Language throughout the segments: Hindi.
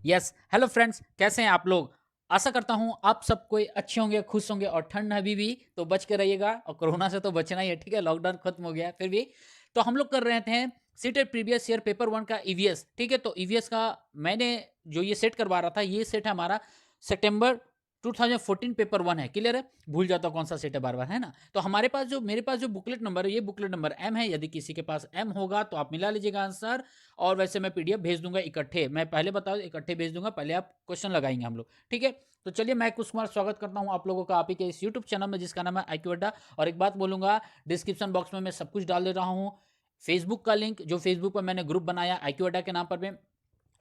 यस, हेलो फ्रेंड्स, कैसे हैं आप लोग? आशा करता हूँ आप सब कोई अच्छे होंगे, खुश होंगे और ठंड अभी भी तो बच के रहिएगा और कोरोना से तो बचना ही है, ठीक है? लॉकडाउन खत्म हो गया है फिर भी। तो हम लोग कर रहे थे सीटेट प्रीवियस ईयर पेपर 1 का ईवीएस, ठीक है? तो ईवीएस का मैंने जो ये सेट करवा रहा था, ये सेट है हमारा सितंबर 2014 पेपर 1 है, क्लियर है? भूल जाता हूँ कौन-सा सेट है बार-बार, है ना? तो मेरे पास जो बुकलेट नंबर है, ये बुकलेट नंबर एम है, यदि किसी के पास एम होगा तो आप मिला लीजिएगा आंसर और वैसे मैं पीडीएफ भेज दूँगा इकट्ठे। मैं पहले बता दूँ इकट्ठे भेज दूँगा, पहले आप क्वेश्चन लगाएँगे हम लोग, ठीक है? तो चलिए मैं कुश कुमार स्वागत करता हूँ आप लोगों का आप ही के इस यूट्यूब चैनल में जिसका नाम है आईक्यू अड्डा और एक बात बोलूँगा डिस्क्रिप्शन बॉक्स में मैं सब कुछ डाल दे रहा हूँ। फेसबुक का लिंक जो फेसबुक पर मैंने ग्रुप बनाया आईक्यू अड्डा के नाम पर भी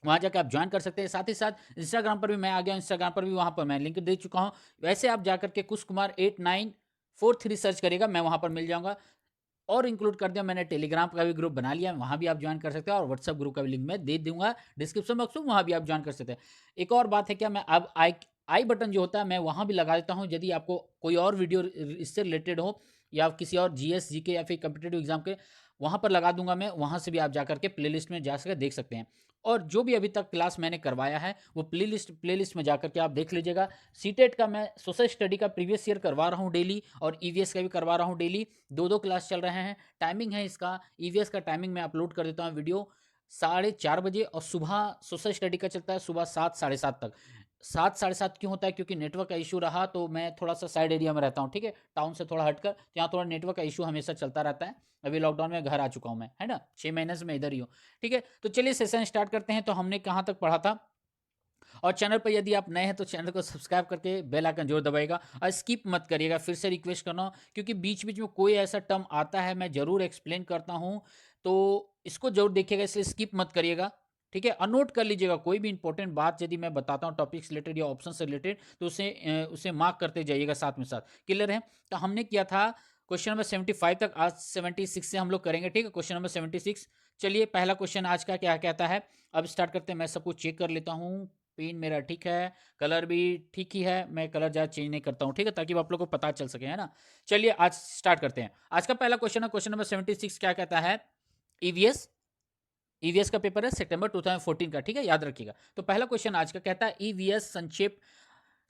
वहाँ जाके आप जॉइन कर सकते हैं। साथ ही साथ इंस्टाग्राम पर भी मैं आ गया, इंस्टाग्राम पर भी वहाँ पर मैं लिंक दे चुका हूँ। वैसे आप जाकर के कुश कुमार 8943 सर्च करिएगा, मैं वहाँ पर मिल जाऊँगा। और इंक्लूड कर दिया मैंने टेलीग्राम का भी ग्रुप बना लिया, वहाँ भी आप जॉइन कर सकते हैं और व्हाट्सएप ग्रुप का भी लिंक मैं दे दूँगा डिस्क्रिप्शन बॉक्स में, वहाँ भी आप जॉइन कर सकते हैं। एक और बात है क्या मैं अब आई आई बटन जो होता है मैं वहाँ भी लगा देता हूँ, यदि आपको कोई और वीडियो इससे रिलेटेड हो या किसी और जीएस, जीके या फिर कॉम्पिटिटिव एग्जाम के, वहाँ पर लगा दूँगा मैं, वहाँ से भी आप जाकर के प्लेलिस्ट में जा सके देख सकते हैं। और जो भी अभी तक क्लास मैंने करवाया है, वो प्लेलिस्ट में जाकर के आप देख लीजिएगा। सीटेट का मैं सोशल स्टडी का प्रीवियस ईयर करवा रहा हूँ डेली और ईवीएस का भी करवा रहा हूँ डेली। 2-2 क्लास चल रहे हैं। टाइमिंग है इसका ईवीएस का टाइमिंग मैं अपलोड कर देता हूँ वीडियो 4:30 बजे और सुबह सोशल स्टडी का चलता है सुबह 7 साढ़े 7 तक। 7 साढ़े 7 क्यों होता है? क्योंकि नेटवर्क का इश्यू रहा तो मैं थोड़ा-सा साइड एरिया में रहता हूँ, ठीक है? टाउन से थोड़ा हटकर, तो यहाँ थोड़ा नेटवर्क का इश्यू हमेशा चलता रहता है। अभी लॉकडाउन में घर आ चुका हूँ मैं, है ना? 6 महीने से मैं इधर ही हूँ, ठीक है? तो चलिए सेशन स्टार्ट करते हैं। तो हमने कहाँ तक पढ़ा था? और चैनल पर यदि आप नए हैं तो चैनल को सब्सक्राइब करके बेल आइकन जरूर दबाइएगा और स्किप मत करिएगा, फिर से रिक्वेस्ट करना हूं, क्योंकि बीच बीच में कोई ऐसा टर्म आता है मैं जरूर एक्सप्लेन करता हूं, तो इसको जरूर देखिएगा, इसलिए स्किप मत करिएगा, ठीक है? और नोट कर लीजिएगा कोई भी इंपॉर्टेंट बात यदि मैं बताता हूँ टॉपिक से रिलेटेड या ऑप्शन से रिलेटेड तो उसे मार्क करते जाइएगा साथ में साथ, क्लियर है? तो हमने किया था क्वेश्चन नंबर 75 तक, आज 76 से हम लोग करेंगे, ठीक है? Question number 76। चलिए पहला क्वेश्चन आज का क्या कहता है, अब स्टार्ट करते हैं। मैं सब कुछ चेक कर लेता हूँ, पेन मेरा ठीक है, कलर भी ठीक ही है, मैं कलर ज़्यादा चेंज नहीं करता हूँ, ठीक है? ताकि आप लोग को पता चल सके, है ना? चलिए आज स्टार्ट करते हैं। आज का पहला क्वेश्चन है, क्वेश्चन नंबर 76 क्या कहता है? ईवीएस ईवीएस का पेपर है सितंबर 2014 का, ठीक है? याद रखिएगा। तो पहला क्वेश्चन आज का कहता है ईवीएस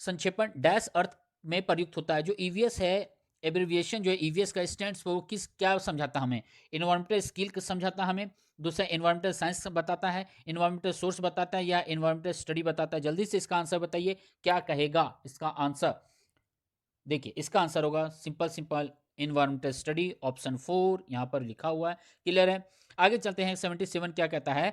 संक्षेपण डैश अर्थ में प्रयुक्त होता है। जो ईवीएस है, एब्रिविएशन जो है ईवीएस का स्टैंड्स फॉर, किस क्या समझाता हमें? इन्वायरमेंटल स्किल समझाता हमें, दूसरा इन्वायरमेंटल साइंस बताता है, इन्वायरमेंटल सोर्स बताता है या इन्वायरमेंटल स्टडी बताता है? जल्दी से इसका आंसर बताइए, क्या कहेगा इसका आंसर? देखिए इसका आंसर होगा simple simple environmental study, option 4 यहाँ पर लिखा हुआ है, क्लियर है? आगे चलते हैं। 77 क्या कहता है?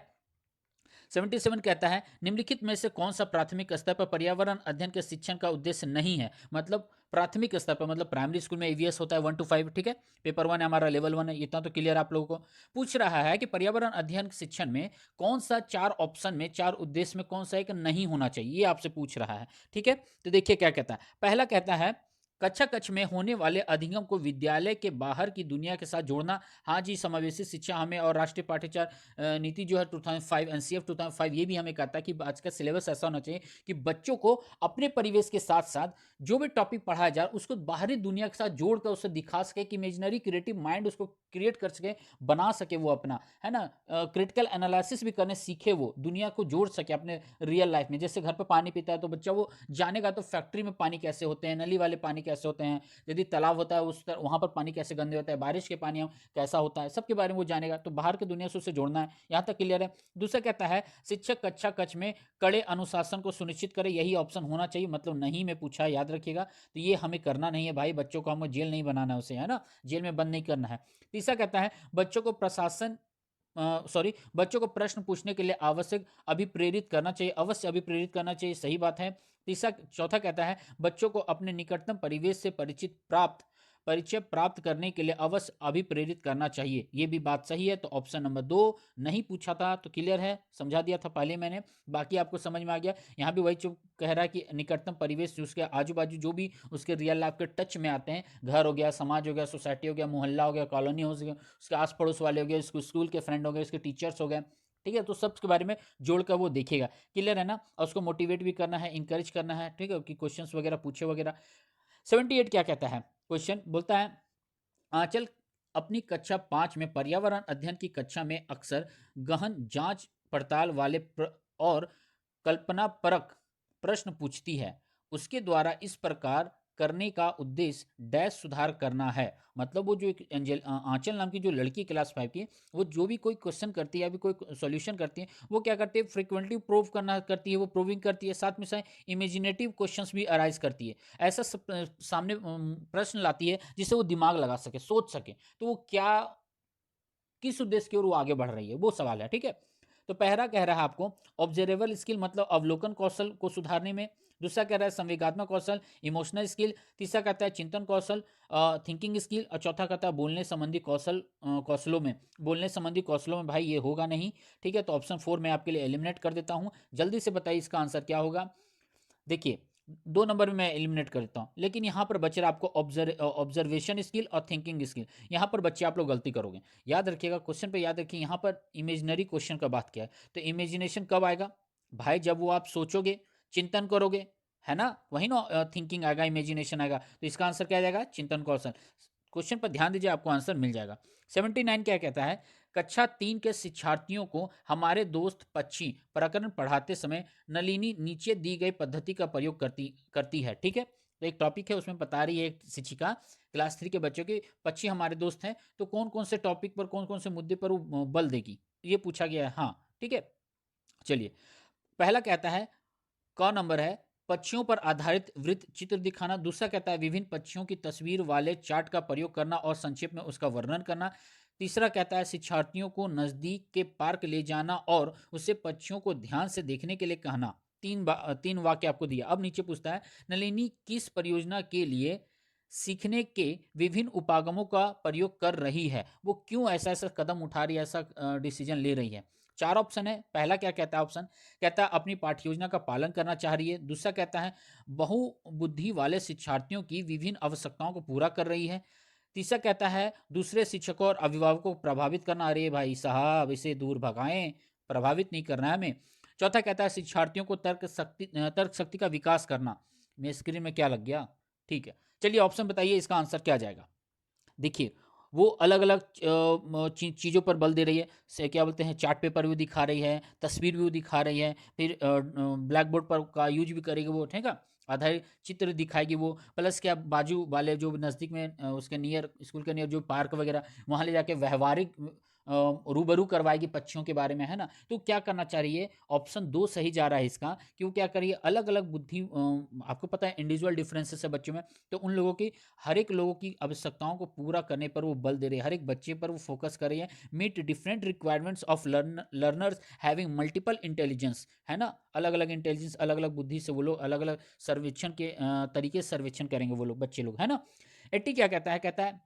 77 कहता है निम्नलिखित में से कौन सा प्राथमिक स्तर पर पर्यावरण अध्ययन के शिक्षण का उद्देश्य नहीं है? मतलब प्राथमिक स्तर पर, मतलब प्राइमरी स्कूल में ईवीएस होता है 1 to 5, ठीक है? पेपर 1 है हमारा, लेवल 1 है, इतना तो क्लियर आप लोगों को। पूछ रहा है कि पर्यावरण अध्ययन शिक्षण में कौन सा 4 ऑप्शन में, 4 उद्देश्य में कौन सा एक नहीं होना चाहिए, ये आपसे पूछ रहा है, ठीक है? तो देखिए क्या कहता है। पहला कहता है कक्षा कक्ष में होने वाले अधिगम को विद्यालय के बाहर की दुनिया के साथ जोड़ना। हाँ जी, समावेशी शिक्षा हमें और राष्ट्रीय पाठ्यचर्या नीति जो है 2005, एनसीएफ 2005, ये भी हमें कहता है कि आज का सिलेबस ऐसा होना चाहिए कि बच्चों को अपने परिवेश के साथ साथ जो भी टॉपिक पढ़ाया जाए उसको बाहरी दुनिया के साथ जोड़कर उसे दिखा सके, कि इमेजिनरी क्रिएटिव माइंड उसको क्रिएट कर सके, बना सके वो अपना, है ना? क्रिटिकल एनालिसिस भी करने सीखे, वो दुनिया को जोड़ सके अपने रियल लाइफ में। जैसे घर पर पानी पीता है तो बच्चा वो जानेगा तो फैक्ट्री में पानी कैसे होते हैं, नली वाले पानी कैसे होते हैं, यदि तालाब होता है उस वहां पर पानी कैसे गंदे होता है, बारिश के पानी कैसा होता है, सबके बारे में वो जानेगा। तो बाहर की दुनिया से उसे जोड़ना है, यहाँ तक क्लियर है? दूसरा कहता है शिक्षक कक्षा कक्ष में कड़े अनुशासन को सुनिश्चित करे, यही ऑप्शन होना चाहिए, मतलब नहीं में पूछा है, याद रखिएगा। तो ये हमें करना नहीं है भाई, बच्चों को हमें जेल नहीं बनाना है उसे, है ना? जेल में बंद नहीं करना है। तीसरा कहता है बच्चों को बच्चों को प्रश्न पूछने के लिए आवश्यक अभिप्रेरित करना चाहिए, अवश्य अभिप्रेरित करना चाहिए, सही बात है। चौथा कहता है बच्चों को अपने निकटतम परिवेश से परिचय प्राप्त करने के लिए अवश्य अभिप्रेरित करना चाहिए, ये भी बात सही है। तो ऑप्शन नंबर 2 नहीं पूछा था तो क्लियर है, समझा दिया था पहले मैंने, बाकी आपको समझ में आ गया। यहाँ भी वही चुप कह रहा है कि निकटतम परिवेश, जो उसके आजू बाजू जो भी उसके रियल लाइफ के टच में आते हैं, घर हो गया, समाज हो गया, सोसाइटी हो गया, मोहल्ला हो गया, कॉलोनी हो गया, उसके आस पड़ोस वाले हो गए, उसके स्कूल के फ्रेंड हो गए, उसके टीचर्स हो गए, ठीक है? तो सब के बारे में जोड़कर वो देखेगा, क्लियर है ना? और उसको मोटिवेट भी करना है, इंकरेज करना है, ठीक है? कि क्वेश्चंस वगैरह पूछे वगैरह। 78 क्या कहता है? क्वेश्चन बोलता है आंचल अपनी कक्षा 5 में पर्यावरण अध्ययन की कक्षा में अक्सर गहन जांच पड़ताल वाले और कल्पना परक प्रश्न पूछती है, उसके द्वारा इस प्रकार करने का उद्देश्य डैश सुधार करना है। मतलब वो जो एक आंचल नाम की जो लड़की क्लास 5 की है, वो जो भी कोई क्वेश्चन करती है या भी कोई सॉल्यूशन करती है, वो क्या करती है, फ्रिक्वेंटली प्रूव करना करती है, वो प्रूविंग करती है, साथ में साथ इमेजिनेटिव क्वेश्चंस भी अराइज करती है। ऐसा सामने प्रश्न लाती है जिससे वो दिमाग लगा सके, सोच सके, तो वो क्या किस उद्देश्य की ओर वो आगे बढ़ रही है, वो सवाल है। ठीक है, तो पहला कह रहा है आपको ऑब्जर्वेबल स्किल मतलब अवलोकन कौशल को सुधारने में। दूसरा कह रहा है संवेगात्मक कौशल इमोशनल स्किल। तीसरा कहता है चिंतन कौशल थिंकिंग स्किल। और चौथा कहता है बोलने संबंधी कौशल कौशलों में। बोलने संबंधी कौशलों में भाई ये होगा नहीं। ठीक है, तो ऑप्शन 4 मैं आपके लिए एलिमिनेट कर देता हूं। जल्दी से बताइए इसका आंसर क्या होगा। देखिए, 2 नंबर में मैं एलिमिनेट कर देता हूँ, लेकिन यहाँ पर बच रहा आपको ऑब्जर्वेशन स्किल और थिंकिंग स्किल। यहाँ पर बच्चे आप लोग गलती करोगे। याद रखिएगा, क्वेश्चन पे याद रखिए, यहाँ पर इमेजिनरी क्वेश्चन का बात किया है। तो इमेजिनेशन कब आएगा भाई? जब वो आप सोचोगे, चिंतन करोगे, है ना, वही ना थिंकिंग आएगा, इमेजिनेशन आएगा। तो इसका आंसर क्या आ जाएगा? चिंतन कौशल। क्वेश्चन पर ध्यान दीजिए, आपको आंसर मिल जाएगा। 79 क्या कहता है? कक्षा 3 के शिक्षार्थियों को हमारे दोस्त पक्षी प्रकरण पढ़ाते समय नलिनी नीचे दी गई पद्धति का प्रयोग करती करती है। ठीक है, तो एक टॉपिक है, उसमें बता रही है एक शिक्षिका क्लास 3 के बच्चों के, पक्षी हमारे दोस्त हैं, तो कौन कौन से टॉपिक पर, कौन कौन से मुद्दे पर वो बल देगी, ये पूछा गया है। हाँ, ठीक है, चलिए। पहला कहता है, क नंबर है पक्षियों पर आधारित वृत्त चित्र दिखाना। दूसरा कहता है विभिन्न पक्षियों की तस्वीर वाले चार्ट का प्रयोग करना और संक्षेप में उसका वर्णन करना। तीसरा कहता है शिक्षार्थियों को नजदीक के पार्क ले जाना और उसे पक्षियों को ध्यान से देखने के लिए कहना। तीन वाक्य आपको दिया। अब नीचे पूछता है नलिनी किस परियोजना के लिए सीखने के विभिन्न उपागमों का प्रयोग कर रही है, वो क्यों ऐसा ऐसा कदम उठा रही है, ऐसा डिसीजन ले रही है। 4 ऑप्शन है। पहला क्या कहता है ऑप्शन? कहता है अपनी पाठ्य योजना का पालन करना चाह रही है। दूसरा कहता है बहुबुद्धि वाले शिक्षार्थियों की विभिन्न आवश्यकताओं को पूरा कर रही है। तीसरा कहता है दूसरे शिक्षकों और अभिभावकों को प्रभावित करना। अरे भाई साहब, इसे दूर भगाएं, प्रभावित नहीं करना है हमें। चौथा कहता है शिक्षार्थियों को तर्क शक्ति का विकास करना। मेरे स्क्रीन में क्या लग गया? ठीक है, चलिए ऑप्शन बताइए, इसका आंसर क्या जाएगा। देखिए, वो अलग अलग चीज़ों पर बल दे रही है। से क्या बोलते हैं, चार्ट पेपर भी दिखा रही है, तस्वीर भी वो दिखा रही है, फिर ब्लैक बोर्ड पर का यूज भी करेगी वो, ठीक है, आधारित चित्र दिखाएगी वो। प्लस क्या बाजू वाले जो नज़दीक में उसके नियर, स्कूल के नियर जो पार्क वगैरह, वहाँ ले जाके व्यवहारिक रूबरू करवाएगी पक्षियों के बारे में, है ना। तो क्या करना चाहिए, ऑप्शन 2 सही जा रहा है इसका। क्यों क्या करिए, अलग अलग बुद्धि, आपको पता है इंडिविजुअल डिफरेंसेस है बच्चों में, तो उन लोगों की, हर एक लोगों की आवश्यकताओं को पूरा करने पर वो बल दे रही है, हर एक बच्चे पर वो फोकस कर रही है। Meet different requirements of learners having multiple intelligence, है ना, अलग अलग इंटेलिजेंस, अलग अलग बुद्धि से वो लोग अलग अलग सर्वेक्षण के तरीके से सर्वेक्षण करेंगे वो लोग, बच्चे लोग, है ना। 80 क्या कहता है? कहता है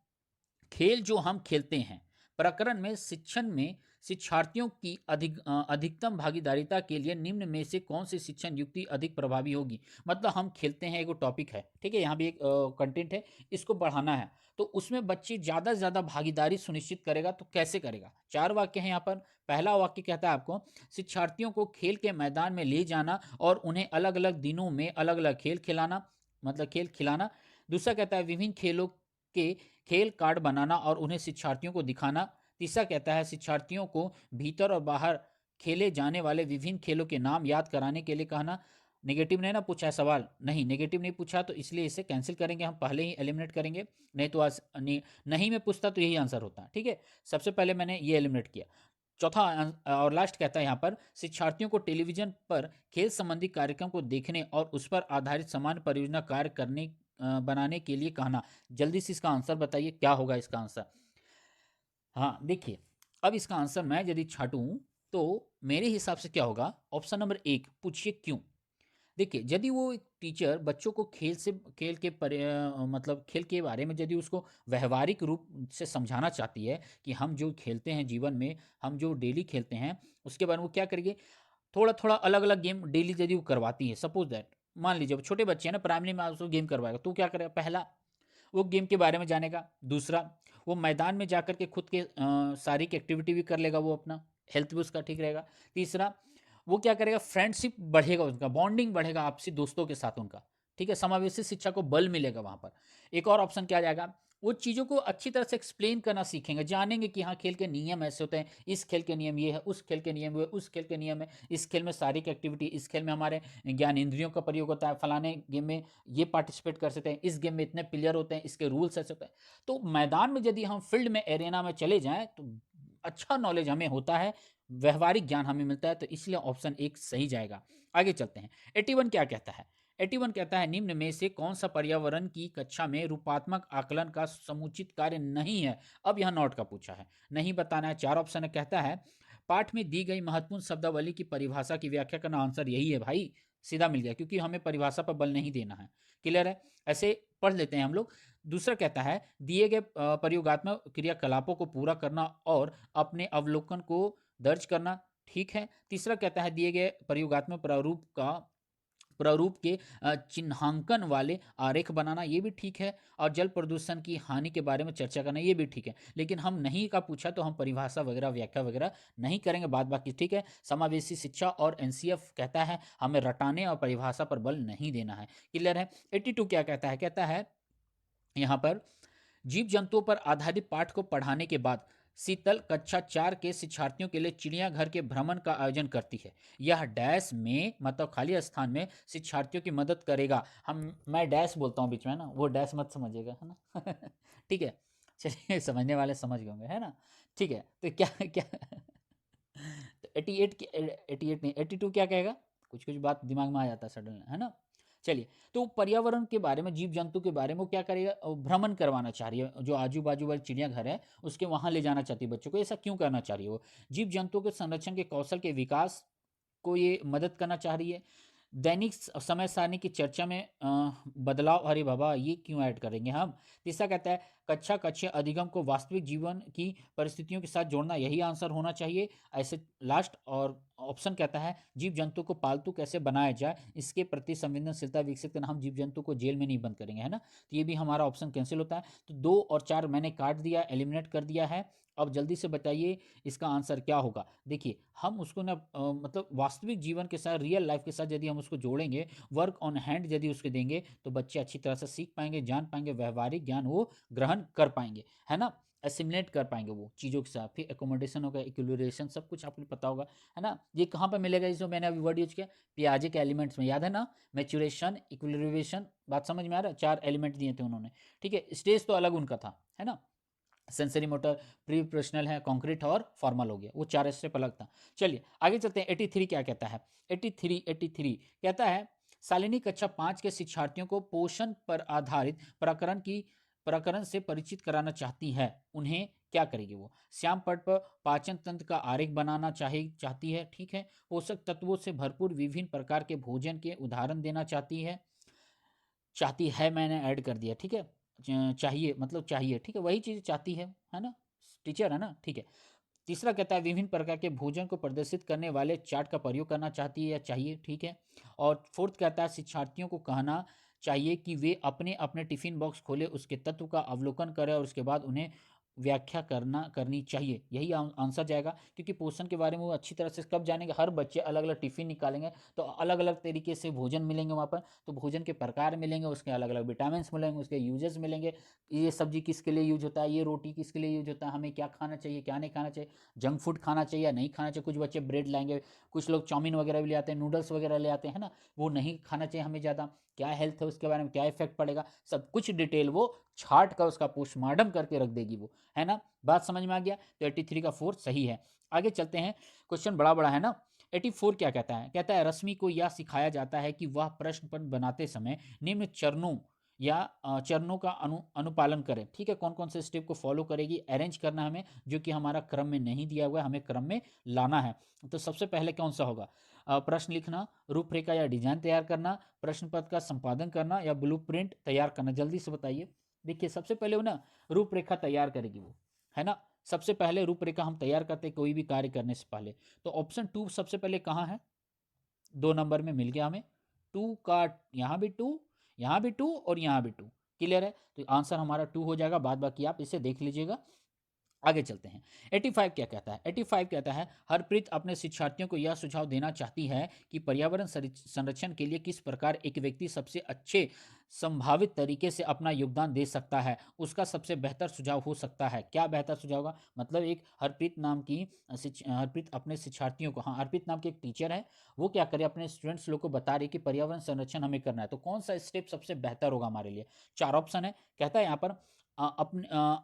खेल जो हम खेलते हैं प्रकरण में शिक्षण में शिक्षार्थियों की अधिकतम भागीदारिता के लिए निम्न में से कौन सी शिक्षण युक्ति अधिक प्रभावी होगी। मतलब हम खेलते हैं, एक टॉपिक है, ठीक है, यहाँ भी एक कंटेंट है, इसको बढ़ाना है, तो उसमें बच्चे ज़्यादा से ज़्यादा भागीदारी सुनिश्चित करेगा, तो कैसे करेगा। 4 वाक्य हैं यहाँ पर। पहला वाक्य कहता है आपको शिक्षार्थियों को खेल के मैदान में ले जाना और उन्हें अलग अलग दिनों में अलग अलग खेल खिलाना, मतलब खेल खिलाना। दूसरा कहता है विभिन्न खेलों के खेल कार्ड बनाना और उन्हें शिक्षार्थियों को दिखाना। तीसरा कहता है शिक्षार्थियों को भीतर और बाहर खेले जाने वाले विभिन्न खेलों के नाम याद कराने के लिए कहना। नेगेटिव ने ना पूछा है सवाल, नहीं नेगेटिव नहीं पूछा, तो इसलिए इसे कैंसिल करेंगे, हम पहले ही एलिमिनेट करेंगे। नहीं तो आज नहीं में पूछता तो यही आंसर होता, ठीक है। सबसे पहले मैंने ये एलिमिनेट किया। चौथा और लास्ट कहता है यहाँ पर शिक्षार्थियों को टेलीविजन पर खेल संबंधी कार्यक्रम को देखने और उस पर आधारित समान परियोजना कार्य करने बनाने के लिए कहना। जल्दी से इसका आंसर बताइए, क्या होगा इसका आंसर। हाँ देखिए, अब इसका आंसर मैं यदि छाटूं तो मेरे हिसाब से क्या होगा, ऑप्शन नंबर 1, पूछिए क्यों। देखिए, यदि वो एक टीचर बच्चों को खेल के मतलब खेल के बारे में यदि उसको व्यवहारिक रूप से समझाना चाहती है कि हम जो खेलते हैं जीवन में, हम जो डेली खेलते हैं उसके बारे में, वो क्या करेगी, थोड़ा थोड़ा अलग अलग गेम डेली यदि वो करवाती है, सपोज दैट, मान लीजिए वो छोटे बच्चे हैं ना, प्राइमरी में उसको गेम करवाएगा, तो क्या करेगा, पहला वो गेम के बारे में जानेगा। दूसरा, वो मैदान में जाकर के खुद के शारीरिक एक्टिविटी भी कर लेगा, वो अपना हेल्थ भी उसका ठीक रहेगा। तीसरा, वो क्या करेगा, फ्रेंडशिप बढ़ेगा, उनका बॉन्डिंग बढ़ेगा आपसी दोस्तों के साथ उनका, ठीक है, समावेशी शिक्षा को बल मिलेगा वहाँ पर। एक और ऑप्शन क्या आ जाएगा, वो चीज़ों को अच्छी तरह से एक्सप्लेन करना सीखेंगे, जानेंगे कि हाँ खेल के नियम ऐसे होते हैं, इस खेल के नियम ये है, उस खेल के नियम वो है, उस खेल के नियम है, इस खेल में शारीरिक एक्टिविटी, इस खेल में हमारे ज्ञान इंद्रियों का प्रयोग होता है, फलाने गेम में ये पार्टिसिपेट कर सकते हैं, इस गेम में इतने प्लेयर होते हैं, इसके रूल्स ऐसे होते हैं। तो मैदान में यदि हम फील्ड में एरेना में चले जाएं तो अच्छा नॉलेज हमें होता है, व्यवहारिक ज्ञान हमें मिलता है, तो इसलिए ऑप्शन एक सही जाएगा। आगे चलते हैं। 81 क्या कहता है? 81 कहता है निम्न में से कौन सा पर्यावरण की कक्षा में रूपात्मक आकलन का समुचित कार्य नहीं है। अब यह नोट का पूछा है, नहीं बताना है, चार ऑप्शन है। कहता है पाठ में दी गई महत्वपूर्ण शब्दावली की परिभाषा की व्याख्या करना। आंसर यही है भाई, सीधा मिल गया, क्योंकि हमें परिभाषा पर बल नहीं देना है। क्लियर है, ऐसे पढ़ लेते हैं हम लोग। दूसरा कहता है दिए गए प्रयोगात्मक क्रियाकलापों को पूरा करना और अपने अवलोकन को दर्ज करना। ठीक है। तीसरा कहता है दिए गए प्रयोगात्मक प्रारूप के चिन्हांकन वाले आरेख बनाना, ये भी ठीक है। और जल प्रदूषण की हानि के बारे में चर्चा करना, ये भी ठीक है। लेकिन हम नहीं का पूछा तो हम परिभाषा वगैरह व्याख्या वगैरह नहीं करेंगे, बात बाकी ठीक है। समावेशी शिक्षा और एनसीएफ कहता है हमें रटाने और परिभाषा पर बल नहीं देना है। क्लियर है। 82 क्या कहता है? कहता है यहाँ पर जीव जंतुओं पर आधारित पाठ को पढ़ाने के बाद शीतल कक्षा 4 के शिक्षार्थियों के लिए चिड़ियाघर के भ्रमण का आयोजन करती है। यह डैश में मतलब खाली स्थान में शिक्षार्थियों की मदद करेगा। मैं डैश बोलता हूँ बीच में, ना वो डैश मत समझिएगा, है ना। ठीक है, चलिए समझने वाले समझ गए होंगे, है ना। ठीक है, तो क्या क्या तो 88 नहीं 82 क्या कहेगा? कुछ कुछ बात दिमाग में आ जाता है सडन, है ना। चलिए, तो पर्यावरण के बारे में, जीव जंतु के बारे में वो क्या करेगा? भ्रमण करवाना चाह रही है, जो आजू बाजू वाले चिड़ियाघर है उसके वहां ले जाना चाहती है बच्चों को। ऐसा क्यों करना चाह रही है? वो जीव जंतुओं के संरक्षण के कौशल के विकास को ये मदद करना चाह रही है। दैनिक समय सारणी की चर्चा में बदलाव, अरे बाबा ये क्यों ऐड करेंगे हम। तीसरा कहता है कक्षा कक्षीय अधिगम को वास्तविक जीवन की परिस्थितियों के साथ जोड़ना, यही आंसर होना चाहिए। ऐसे लास्ट और ऑप्शन कहता है जीव जंतु को पालतू कैसे बनाया जाए, इसके प्रति संवेदनशीलता विकसित करना। हम जीव जंतु को जेल में नहीं बंद करेंगे, है ना। तो ये भी हमारा ऑप्शन कैंसिल होता है। तो 2 और 4 मैंने काट दिया, एलिमिनेट कर दिया है। अब जल्दी से बताइए इसका आंसर क्या होगा। देखिए हम उसको ना मतलब वास्तविक जीवन के साथ, रियल लाइफ के साथ यदि हम उसको जोड़ेंगे, वर्क ऑन हैंड यदि उसके देंगे, तो बच्चे अच्छी तरह से सीख पाएंगे, जान पाएंगे, व्यवहारिक ज्ञान वो ग्रहण कर पाएंगे, है ना। एसिमुलेट कर पाएंगे वो चीज़ों के साथ। फिर एकोमोडेशन होगा, इक्विलिब्रेशन, सब कुछ आपको पता होगा, है ना। ये कहाँ पर मिलेगा? इसमें मैंने अभी वर्ड यूज किया, पियाजे के एलिमेंट्स में, याद है ना। मैच्योरेशन, इक्विलिब्रेशन, बात समझ में आ रहा है? 4 एलिमेंट दिए थे उन्होंने, ठीक है। स्टेज तो अलग उनका था, है ना। सेंसरी मोटर, प्री प्रोफेशनल है, कॉन्क्रीट और फॉर्मल हो गया, वो 4 स्टेप अलग था। चलिए आगे चलते हैं। 83 क्या कहता है? 83 कहता है शालिनी कक्षा 5 के शिक्षार्थियों को पोषण पर आधारित प्रकरण से परिचित कराना चाहती है। उन्हें क्या करेगी वो? श्याम पट पर पाचन तंत्र का आरेख बनाना चाहती है, ठीक है। पोषक तत्वों से भरपूर विभिन्न प्रकार के भोजन के उदाहरण देना चाहती है, मैंने ऐड कर दिया, ठीक है। चाहिए मतलब चाहिए, ठीक है, वही चीज़ चाहती है ना। टीचर है ना, ठीक है। तीसरा कहता है विभिन्न प्रकार के भोजन को प्रदर्शित करने वाले चार्ट का प्रयोग करना चाहती है या चाहिए, ठीक है। और फोर्थ कहता है शिक्षार्थियों को कहना चाहिए कि वे अपने अपने टिफिन बॉक्स खोले, उसके तत्व का अवलोकन करें और उसके बाद उन्हें व्याख्या करनी चाहिए। यही आंसर जाएगा, क्योंकि पोषण के बारे में वो अच्छी तरह से कब जानेंगे? हर बच्चे अलग अलग टिफिन निकालेंगे, तो अलग अलग तरीके से भोजन मिलेंगे वहाँ पर। तो भोजन के प्रकार मिलेंगे, उसके अलग अलग विटामिन मिलेंगे, उसके यूजेस मिलेंगे। ये सब्जी किसके लिए यूज होता है, ये रोटी किसके लिए यूज होता है, हमें क्या खाना चाहिए, क्या नहीं खाना चाहिए, जंक फूड खाना चाहिए या नहीं खाना चाहिए। कुछ बच्चे ब्रेड लाएंगे, कुछ लोग चाउमीन वगैरह भी ले आते हैं, नूडल्स वगैरह ले आते हैं ना, वो नहीं खाना चाहिए हमें ज़्यादा। क्या हेल्थ है उसके बारे में, क्या इफेक्ट पड़ेगा, सब कुछ डिटेल वो छाट कर उसका पोस्टमार्टम करके रख देगी वो, है ना। बात समझ में आ गया? तो 83 का 4 सही है। आगे चलते हैं, क्वेश्चन बड़ा बड़ा है ना। 84 क्या कहता है? कहता है रश्मि को यह सिखाया जाता है कि वह प्रश्न पत्र बनाते समय निम्न चरणों या चरणों का अनुपालन करें, ठीक है। कौन कौन से स्टेप को फॉलो करेगी? अरेंज करना हमें, जो कि हमारा क्रम में नहीं दिया हुआ है, हमें क्रम में लाना है। तो सबसे पहले कौन सा होगा? प्रश्न लिखना, रूपरेखा या डिजाइन तैयार करना, प्रश्न पत्र का संपादन करना या ब्लूप्रिंट तैयार करना। जल्दी से बताइए। देखिए सबसे पहले वो ना रूपरेखा तैयार करेगी वो, है ना। सबसे पहले रूपरेखा हम तैयार करते हैं कोई भी कार्य करने से पहले। तो ऑप्शन 2 सबसे पहले कहाँ है? 2 नंबर में मिल गया हमें। 2 का यहाँ भी 2, यहाँ भी 2 और यहाँ भी 2। क्लियर है? तो आंसर हमारा 2 हो जाएगा। बाद बाकी आप इसे देख लीजिएगा। आगे चलते हैं। 85 क्या कहता है? 85 कहता है हरप्रीत अपने शिक्षार्थियों को यह सुझाव देना चाहती है कि पर्यावरण संरक्षण के लिए किस प्रकार एक व्यक्ति सबसे अच्छे संभावित तरीके से अपना योगदान दे सकता है, उसका सबसे बेहतर सुझाव हो सकता है। क्या बेहतर सुझाव होगा? मतलब एक हरप्रीत नाम की हरप्रीत अपने शिक्षार्थियों को, हाँ, हरप्रीत नाम की एक टीचर है, वो क्या करे अपने स्टूडेंट्स लोग को बता रही है कि पर्यावरण संरक्षण हमें करना है, तो कौन सा स्टेप सबसे बेहतर होगा हमारे लिए? 4 ऑप्शन है। कहता है यहाँ पर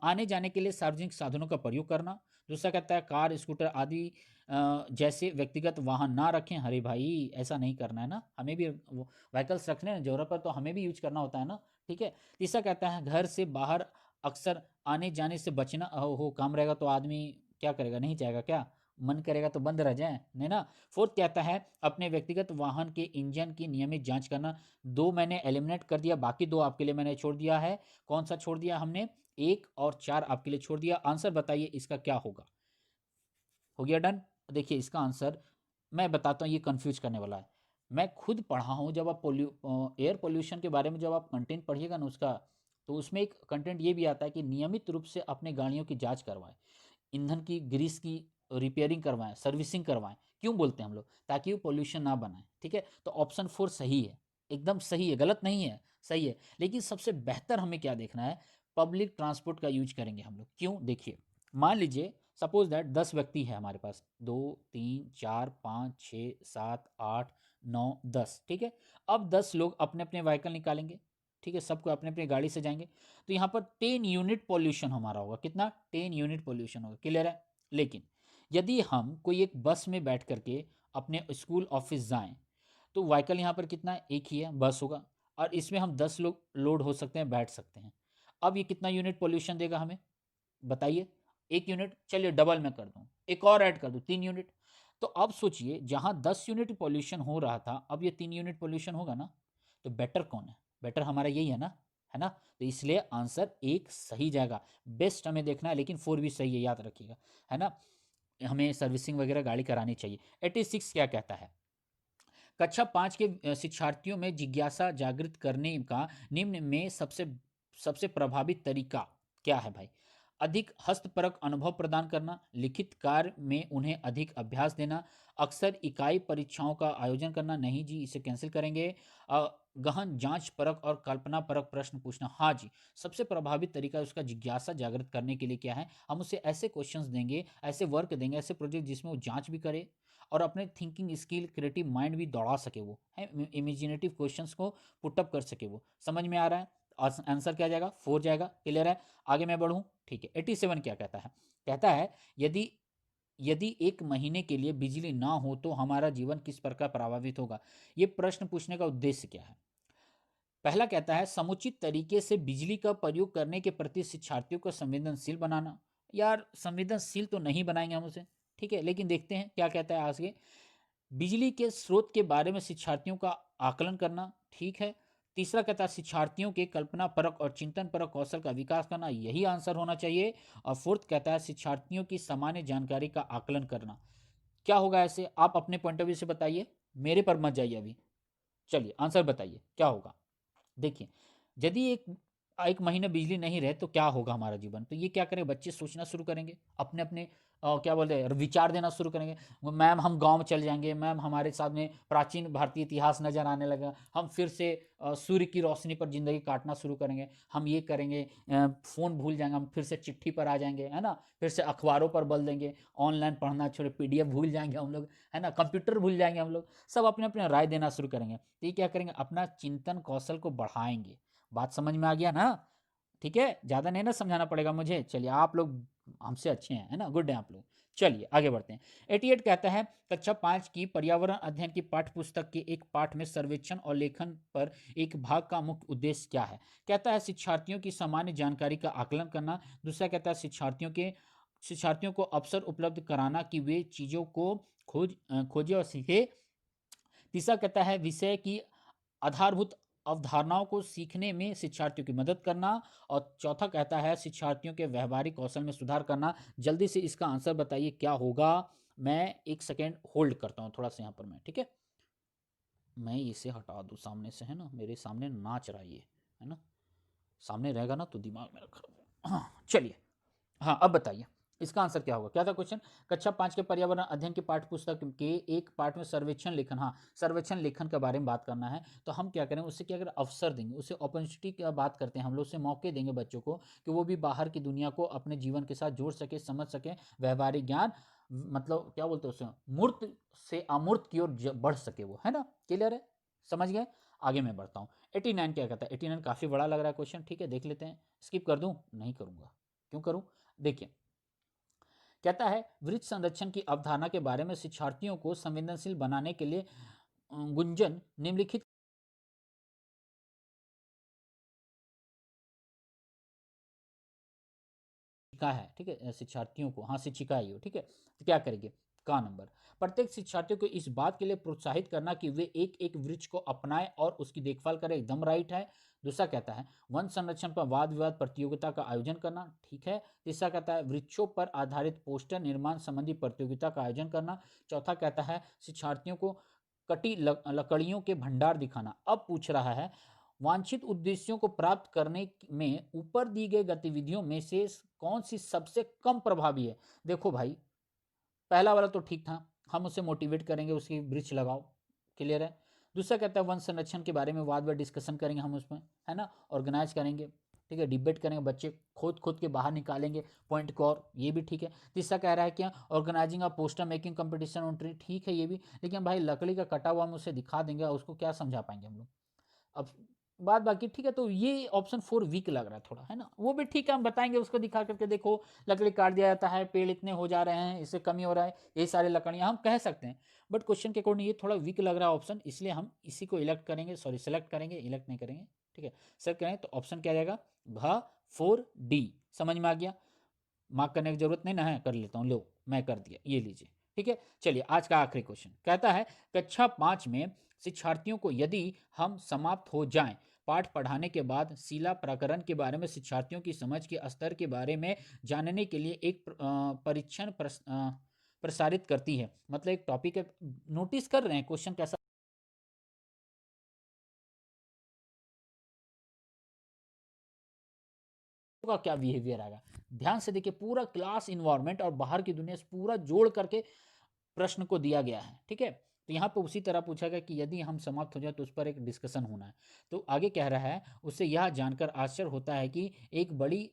आने जाने के लिए सार्वजनिक साधनों का प्रयोग करना। दूसरा कहता है कार, स्कूटर आदि जैसे व्यक्तिगत वाहन ना रखें। अरे भाई, ऐसा नहीं करना है ना, हमें भी वो व्हीकल्स रखने हैं, ज़रूरत पर तो हमें भी यूज करना होता है ना, ठीक है। तीसरा कहता है घर से बाहर अक्सर आने जाने से बचना। हो काम रहेगा तो आदमी क्या करेगा, नहीं जाएगा क्या? मन करेगा तो बंद रह जाए, नहीं ना। फोर्थ कहता है अपने व्यक्तिगत वाहन के इंजन की नियमित जांच करना। 2 मैंने एलिमिनेट कर दिया, बाकी 2 आपके लिए मैंने छोड़ दिया है। कौन सा छोड़ दिया हमने? 1 और 4 आपके लिए छोड़ दिया। आंसर बताइए इसका क्या होगा? हो गया डन? देखिए इसका आंसर मैं बताता हूँ, ये कंफ्यूज करने वाला है। मैं खुद पढ़ा हूँ, जब आप एयर पोल्यूशन के बारे में जब आप कंटेंट पढ़िएगा ना उसका, तो उसमें एक कंटेंट ये भी आता है कि नियमित रूप से अपने गाड़ियों की जांच करवाएं, ईंधन की ग्रीस की रिपेयरिंग करवाएं, सर्विसिंग करवाएं। क्यों बोलते हैं हम लोग? ताकि वो पोल्यूशन ना बनाए, ठीक है। तो ऑप्शन 4 सही है, एकदम सही है, गलत नहीं है, सही है। लेकिन सबसे बेहतर हमें क्या देखना है? पब्लिक ट्रांसपोर्ट का यूज करेंगे हम लोग। क्यों? देखिए, मान लीजिए सपोज दैट 10 व्यक्ति है हमारे पास, 2 3 4 5 6 7 8 9 10, ठीक है। अब 10 लोग अपने अपने व्हीकल निकालेंगे, ठीक है, सबको अपने अपने गाड़ी से जाएंगे, तो यहाँ पर 10 यूनिट पॉल्यूशन हमारा होगा। कितना? 10 यूनिट पॉल्यूशन होगा। क्लियर है? लेकिन यदि हम कोई एक बस में बैठ करके अपने स्कूल ऑफिस जाएं, तो व्हीकल यहाँ पर कितना है? एक ही है, बस होगा, और इसमें हम 10 लोग लोड हो सकते हैं, बैठ सकते हैं। अब ये कितना यूनिट पॉल्यूशन देगा हमें? बताइए। 1 यूनिट। चलिए डबल में कर दूं, एक और ऐड कर दूं, 3 यूनिट। तो अब सोचिए, जहां 10 यूनिट पॉल्यूशन हो रहा था, अब ये 3 यूनिट पॉल्यूशन होगा ना। तो बेटर कौन है? बेटर हमारा यही है ना, है ना। तो इसलिए आंसर 1 सही जाएगा। बेस्ट हमें देखना है, लेकिन 4 भी सही है, याद रखिएगा, है ना। हमें सर्विसिंग वगैरह गाड़ी करानी चाहिए। 86 क्या कहता है? कक्षा 5 के शिक्षार्थियों में जिज्ञासा जागृत करने का निम्न में सबसे सबसे प्रभावी तरीका क्या है भाई? अधिक हस्तपरक अनुभव प्रदान करना, लिखित कार्य में उन्हें अधिक अभ्यास देना, अक्सर इकाई परीक्षाओं का आयोजन करना। नहीं जी, इसे कैंसिल करेंगे। गहन जांच परक और कल्पना परक प्रश्न पूछना। हाँ जी, सबसे प्रभावी तरीका उसका जिज्ञासा जागृत करने के लिए क्या है? हम उसे ऐसे क्वेश्चंस देंगे, ऐसे वर्क देंगे, ऐसे प्रोजेक्ट जिसमें वो जांच भी करे और अपने थिंकिंग स्किल, क्रिएटिव माइंड भी दौड़ा सके, वो है इमेजिनेटिव क्वेश्चंस को पुटअप कर सके। वो समझ में आ रहा है? आंसर क्या जाएगा? 4 जाएगा। क्लियर है? आगे मैं बढ़ूं, ठीक है। 87 क्या कहता है? कहता है यदि यदि 1 महीने के लिए बिजली ना हो तो हमारा जीवन किस प्रकार प्रभावित होगा? ये प्रश्न पूछने का उद्देश्य क्या है? पहला कहता है समुचित तरीके से बिजली का प्रयोग करने के प्रति शिक्षार्थियों को संवेदनशील बनाना। यार, संवेदनशील तो नहीं बनाएंगे हम उसे, ठीक है, लेकिन देखते हैं क्या कहता है आगे। बिजली के स्रोत के बारे में शिक्षार्थियों का आकलन करना, ठीक है। तीसरा कहता है शिक्षार्थियों के कल्पना परक और चिंतन परक कौशल का विकास करना, यही आंसर होना चाहिए। और फोर्थ कहता है शिक्षार्थियों की सामान्य जानकारी का आकलन करना। क्या होगा ऐसे? आप अपने पॉइंट ऑफ व्यू से बताइए, मेरे पर मत जाइए अभी। चलिए आंसर बताइए क्या होगा। देखिए, यदि एक एक महीने बिजली नहीं रहे तो क्या होगा हमारा जीवन? तो ये क्या करेंगे, बच्चे सोचना शुरू करेंगे, अपने अपने क्या बोलते हैं, विचार देना शुरू करेंगे। मैम हम गांव में चले जाएंगे, मैम हमारे सामने प्राचीन भारतीय इतिहास नजर आने लगा, हम फिर से सूर्य की रोशनी पर जिंदगी काटना शुरू करेंगे, हम ये करेंगे, फ़ोन भूल जाएंगे, हम फिर से चिट्ठी पर आ जाएंगे, है ना, फिर से अखबारों पर बल देंगे, ऑनलाइन पढ़ना छोड़े पीडीएफ भूल जाएंगे हम लोग, है ना, कंप्यूटर भूल जाएंगे हम लोग, सब अपने अपने राय देना शुरू करेंगे। तो ये क्या करेंगे, अपना चिंतन कौशल को बढ़ाएंगे। बात समझ में आ गया ना? ठीक है, ज़्यादा नहीं ना समझाना पड़ेगा मुझे। चलिए, आप लोग हमसे अच्छे हैं, है ना, गुड है आप लोग। चलिए आगे बढ़ते हैं। 88 कहता है कक्षा 5 की पर्यावरण अध्ययन की पाठ्य पुस्तक के एक पाठ में सर्वेक्षण और लेखन पर एक भाग का मुख्य उद्देश्य क्या है? कहता है शिक्षार्थियों की सामान्य जानकारी का आकलन करना। दूसरा कहता है शिक्षार्थियों को अवसर उपलब्ध कराना कि वे चीज़ों को खोजे और सीखे। तीसरा कहता है विषय की आधारभूत अवधारणाओं को सीखने में शिक्षार्थियों की मदद करना। और चौथा कहता है शिक्षार्थियों के व्यवहारिक कौशल में सुधार करना। जल्दी से इसका आंसर बताइए क्या होगा। मैं 1 सेकेंड होल्ड करता हूँ थोड़ा सा यहाँ पर मैं, ठीक है। मैं इसे हटा दूँ सामने से, है ना, मेरे सामने नाच रहा है ना, सामने रहेगा ना तो दिमाग में रखा। हाँ चलिए, हाँ अब बताइए। इसका आंसर क्या होगा? क्या था क्वेश्चन? कक्षा 5 के पर्यावरण अध्ययन की पाठ्य पुस्तक के एक पार्ट में सर्वेक्षण लेखन, हाँ, सर्वेक्षण लेखन के बारे में बात करना है। तो हम क्या करें, उससे क्या करें, अवसर देंगे, उससे अपॉर्चुनिटी की बात करते हैं हम लोग, उससे मौके देंगे बच्चों को कि वो भी बाहर की दुनिया को अपने जीवन के साथ जोड़ सके, समझ सके, व्यवहारिक ज्ञान, मतलब क्या बोलते हैं उसे, मूर्त से अमूर्त की ओर बढ़ सके वो, है ना? क्लियर है? समझ गए? आगे मैं बढ़ता हूँ। 89 क्या कहता है? 89 काफ़ी बड़ा लग रहा है क्वेश्चन, ठीक है, देख लेते हैं। स्किप कर दूँ? नहीं करूँगा। क्यों करूँ? देखिए, कहता है वृक्ष संरक्षण की अवधारणा के बारे में शिक्षार्थियों को संवेदनशील बनाने के लिए गुंजन निम्नलिखित शिक्षिका है, ठीक है, शिक्षार्थियों को, हाँ शिक्षिका है ये, ठीक है, तो क्या करेंगे? का नंबर, प्रत्येक शिक्षार्थियों को इस बात के लिए प्रोत्साहित करना कि वे एक एक वृक्ष को अपनाएं और उसकी देखभाल करें, एकदम राइट है। दूसरा कहता है वन संरक्षण पर वाद विवाद प्रतियोगिता का आयोजन करना, ठीक है। तीसरा कहता है वृक्षों पर आधारित पोस्टर निर्माण संबंधी प्रतियोगिता का आयोजन करना। चौथा कहता है शिक्षार्थियों को कटी लकड़ियों के भंडार दिखाना। अब पूछ रहा है वांछित उद्देश्यों को प्राप्त करने में ऊपर दी गई गतिविधियों में से कौन सी सबसे कम प्रभावी है? देखो भाई, पहला वाला तो ठीक था, हम उसे मोटिवेट करेंगे, उसकी वृक्ष लगाओ, क्लियर है। दूसरा कहता है वन संरक्षण के बारे में वाद विवाद डिस्कशन करेंगे हम उसमें, है ना, ऑर्गेनाइज करेंगे, ठीक है, डिबेट करेंगे, बच्चे खोद खोद के बाहर निकालेंगे पॉइंट को, और ये भी ठीक है। तीसरा कह रहा है क्या, organising a poster making competition on tree, ठीक है ये भी, लेकिन भाई लकड़ी का कटा हुआ हम उसे दिखा देंगे, उसको क्या समझा पाएंगे हम लोग? अब बात बाकी, ठीक है, तो ये ऑप्शन 4 वीक लग रहा है थोड़ा, है ना, वो भी ठीक है, हम बताएंगे उसको दिखा करके, देखो लकड़ी काट दिया जाता है, पेड़ इतने हो जा रहे हैं, इससे कमी हो रहा है, ये सारे लकड़ियां हम कह सकते हैं। बट क्वेश्चन के अकॉर्डिंग ये थोड़ा वीक लग रहा है ऑप्शन, इसलिए हम इसी को इलेक्ट करेंगे, सॉरी सेलेक्ट करेंगे, इलेक्ट नहीं करेंगे, ठीक है, सेलेक्ट करेंगे। तो ऑप्शन क्या रहेगा? भ 4D। समझ में आ गया? मार्क करने की जरूरत नहीं ना है, कर लेता हूँ, लो मैं कर दिया, ये लीजिए, ठीक है। चलिए आज का आखिरी क्वेश्चन कहता है कक्षा 5 में शिक्षार्थियों को यदि हम समाप्त हो जाएं, पाठ पढ़ाने के बाद शिला प्रकरण के बारे में शिक्षार्थियों की समझ के स्तर के बारे में जानने के लिए एक परीक्षण प्रसारित करती है। मतलब एक टॉपिक है, नोटिस कर रहे हैं क्वेश्चन कैसा का क्या बिहेवियर आएगा। ध्यान से देखिए, पूरा क्लास इन्वायरमेंट और बाहर की दुनिया से पूरा जोड़ करके प्रश्न को दिया गया है, ठीक है। तो यहाँ पे उसी तरह पूछा गया कि यदि हम समाप्त हो जाए तो उस पर एक डिस्कशन होना है। तो आगे कह रहा है उससे यह जानकर आश्चर्य होता है कि एक बड़ी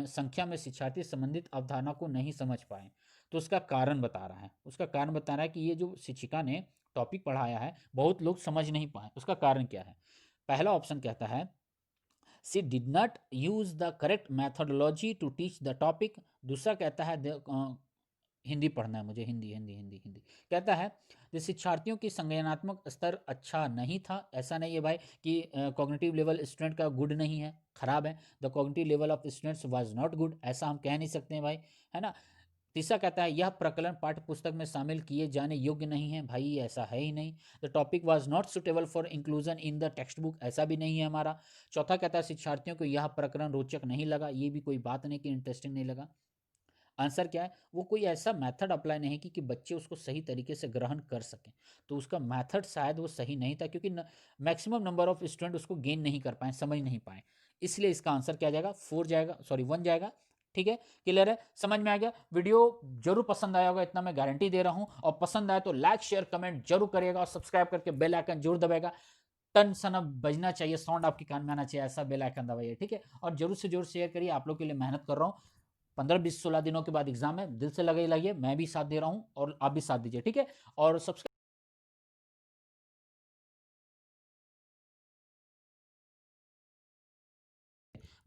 संख्या में शिक्षार्थी संबंधित अवधारणा को नहीं समझ पाए। तो उसका कारण बता रहा है, उसका कारण बता रहा है कि ये जो शिक्षिका ने टॉपिक पढ़ाया है बहुत लोग समझ नहीं पाए, उसका कारण क्या है? पहला ऑप्शन कहता है she did not use the correct methodology to teach the topic. दूसरा कहता है हिंदी पढ़ना है मुझे, हिंदी हिंदी हिंदी हिंदी। कहता है जो शिक्षार्थियों की संज्ञानात्मक स्तर अच्छा नहीं था। ऐसा नहीं है भाई कि कॉग्निटिव लेवल स्टूडेंट का गुड नहीं है, खराब है। The cognitive level of students was not good, ऐसा हम कह नहीं सकते हैं भाई, है ना। तीसरा कहता है यह प्रकलन पाठ्य पुस्तक में शामिल किए जाने योग्य नहीं है, भाई ऐसा है ही नहीं। The topic was not suitable for inclusion in the text book, ऐसा भी नहीं है हमारा। चौथा कहता है शिक्षार्थियों को यह प्रकरण रोचक नहीं लगा, ये भी कोई बात नहीं कि इंटरेस्टिंग नहीं लगा। आंसर क्या है? वो कोई ऐसा मेथड अप्लाई नहीं की कि बच्चे उसको सही तरीके से ग्रहण कर सकें। तो उसका मेथड शायद वो सही नहीं था, क्योंकि मैक्सिमम नंबर ऑफ स्टूडेंट उसको गेन नहीं कर पाए, समझ नहीं पाए। इसलिए इसका आंसर क्या जाएगा? 4 जाएगा, सॉरी 1 जाएगा, ठीक है। क्लियर है? समझ में आ गया? वीडियो जरूर पसंद आया होगा, इतना मैं गारंटी दे रहा हूं। और पसंद आए तो लाइक शेयर कमेंट जरूर करिएगा, और सब्सक्राइब करके बेल आइकन जरूर दबाएगा। टन सन अब बजना चाहिए, साउंड आपके कान में आना चाहिए, ऐसा बेल आइकन दबाइए, ठीक है। और जरूर से जरूर शेयर करिए, आप लोग के लिए मेहनत कर रहा हूँ। 15 20 16 दिनों के बाद एग्जाम है, दिल से लगे लगिए, मैं भी साथ दे रहा हूँ और आप भी साथ दीजिए, ठीक है। और सब्सक्राइब,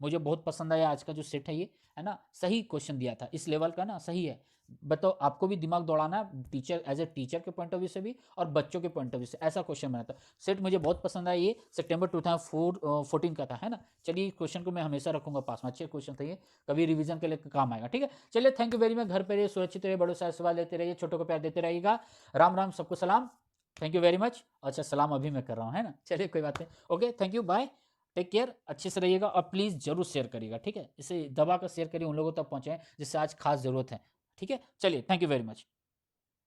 मुझे बहुत पसंद आया आज का जो सेट है ये, है ना, सही क्वेश्चन दिया था, इस लेवल का ना सही है। बताओ, आपको भी दिमाग दौड़ाना है, टीचर एज ए टीचर के पॉइंट ऑफ व्यू से भी और बच्चों के पॉइंट ऑफ व्यू से, ऐसा क्वेश्चन बना था। सेट मुझे बहुत पसंद आया, ये सितंबर 2014 का था, है ना। चलिए क्वेश्चन को मैं हमेशा रखूंगा पास में, अच्छे क्वेश्चन था ये, कभी रिवीजन के लिए काम आएगा, ठीक है। चलिए थैंक यू वेरी मच, घर पर रहिए, सुरक्षित रहिए, बड़ों से सवाल देते रहिए, छोटों को प्यार देते रहिएगा। राम राम, सबको सलाम, थैंक यू वेरी मच। अच्छा सलाम अभी मैं कर रहा हूँ, है ना, चलिए कोई बात नहीं, okay thank you, bye, take care, अच्छे से रहिएगा, और प्लीज़ जरूर शेयर करिएगा, ठीक है। इसे दबा कर शेयर करिए, उन लोगों तक पहुँचाएं जिससे आज खास जरूरत है, ठीक है। चलिए थैंक यू वेरी मच।